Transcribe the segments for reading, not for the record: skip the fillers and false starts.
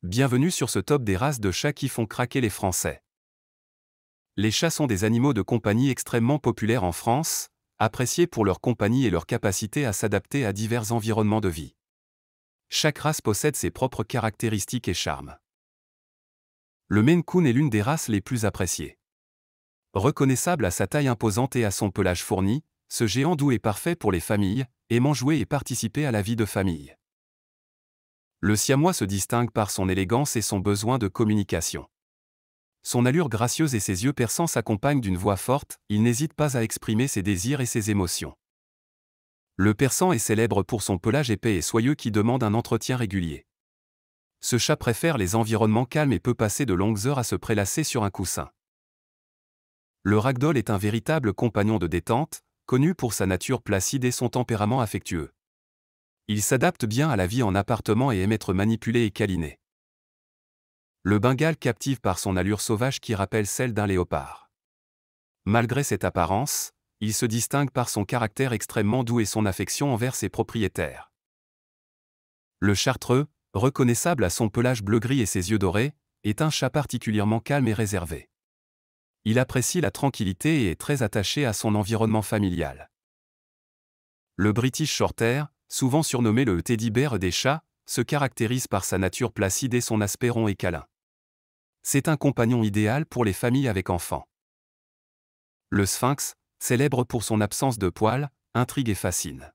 Bienvenue sur ce top des races de chats qui font craquer les Français. Les chats sont des animaux de compagnie extrêmement populaires en France, appréciés pour leur compagnie et leur capacité à s'adapter à divers environnements de vie. Chaque race possède ses propres caractéristiques et charmes. Le Maine Coon est l'une des races les plus appréciées. Reconnaissable à sa taille imposante et à son pelage fourni, ce géant doux est parfait pour les familles, aimant jouer et participer à la vie de famille. Le Siamois se distingue par son élégance et son besoin de communication. Son allure gracieuse et ses yeux perçants s'accompagnent d'une voix forte, il n'hésite pas à exprimer ses désirs et ses émotions. Le Persan est célèbre pour son pelage épais et soyeux qui demande un entretien régulier. Ce chat préfère les environnements calmes et peut passer de longues heures à se prélasser sur un coussin. Le Ragdoll est un véritable compagnon de détente, connu pour sa nature placide et son tempérament affectueux. Il s'adapte bien à la vie en appartement et aime être manipulé et câliné. Le Bengale captive par son allure sauvage qui rappelle celle d'un léopard. Malgré cette apparence, il se distingue par son caractère extrêmement doux et son affection envers ses propriétaires. Le Chartreux, reconnaissable à son pelage bleu-gris et ses yeux dorés, est un chat particulièrement calme et réservé. Il apprécie la tranquillité et est très attaché à son environnement familial. Le British Shorthair, souvent surnommé le teddy bear des chats, se caractérise par sa nature placide et son aspect rond et câlin. C'est un compagnon idéal pour les familles avec enfants. Le Sphinx, célèbre pour son absence de poils, intrigue et fascine.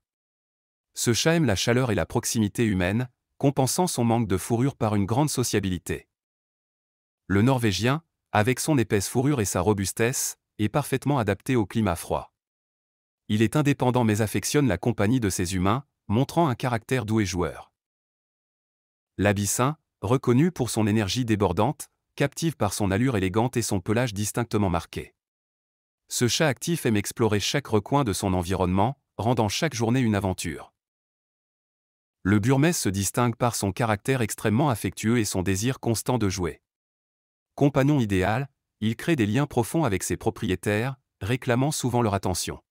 Ce chat aime la chaleur et la proximité humaine, compensant son manque de fourrure par une grande sociabilité. Le Norvégien, avec son épaisse fourrure et sa robustesse, est parfaitement adapté au climat froid. Il est indépendant mais affectionne la compagnie de ses humains, montrant un caractère doux et joueur. L'Abyssin, reconnu pour son énergie débordante, captive par son allure élégante et son pelage distinctement marqué. Ce chat actif aime explorer chaque recoin de son environnement, rendant chaque journée une aventure. Le Burmese se distingue par son caractère extrêmement affectueux et son désir constant de jouer. Compagnon idéal, il crée des liens profonds avec ses propriétaires, réclamant souvent leur attention.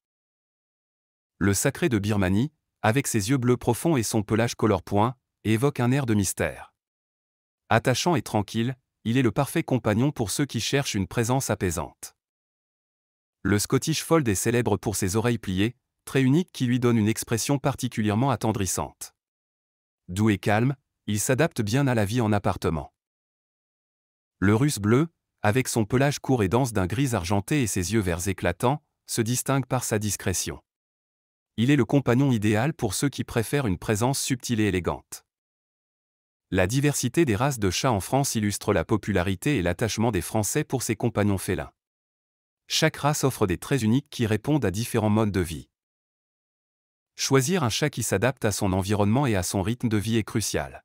Le Sacré de Birmanie, avec ses yeux bleus profonds et son pelage color point, évoque un air de mystère. Attachant et tranquille, il est le parfait compagnon pour ceux qui cherchent une présence apaisante. Le Scottish Fold est célèbre pour ses oreilles pliées, trait unique qui lui donne une expression particulièrement attendrissante. Doux et calme, il s'adapte bien à la vie en appartement. Le Russe bleu, avec son pelage court et dense d'un gris argenté et ses yeux verts éclatants, se distingue par sa discrétion. Il est le compagnon idéal pour ceux qui préfèrent une présence subtile et élégante. La diversité des races de chats en France illustre la popularité et l'attachement des Français pour ses compagnons félins. Chaque race offre des traits uniques qui répondent à différents modes de vie. Choisir un chat qui s'adapte à son environnement et à son rythme de vie est crucial.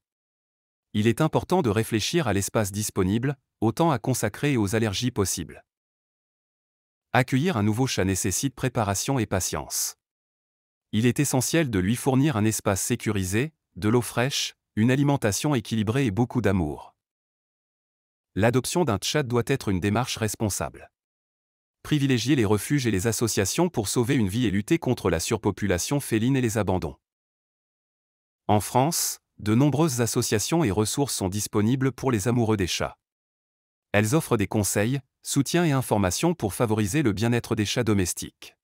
Il est important de réfléchir à l'espace disponible, au temps à consacrer et aux allergies possibles. Accueillir un nouveau chat nécessite préparation et patience. Il est essentiel de lui fournir un espace sécurisé, de l'eau fraîche, une alimentation équilibrée et beaucoup d'amour. L'adoption d'un chat doit être une démarche responsable. Privilégier les refuges et les associations pour sauver une vie et lutter contre la surpopulation féline et les abandons. En France, de nombreuses associations et ressources sont disponibles pour les amoureux des chats. Elles offrent des conseils, soutiens et informations pour favoriser le bien-être des chats domestiques.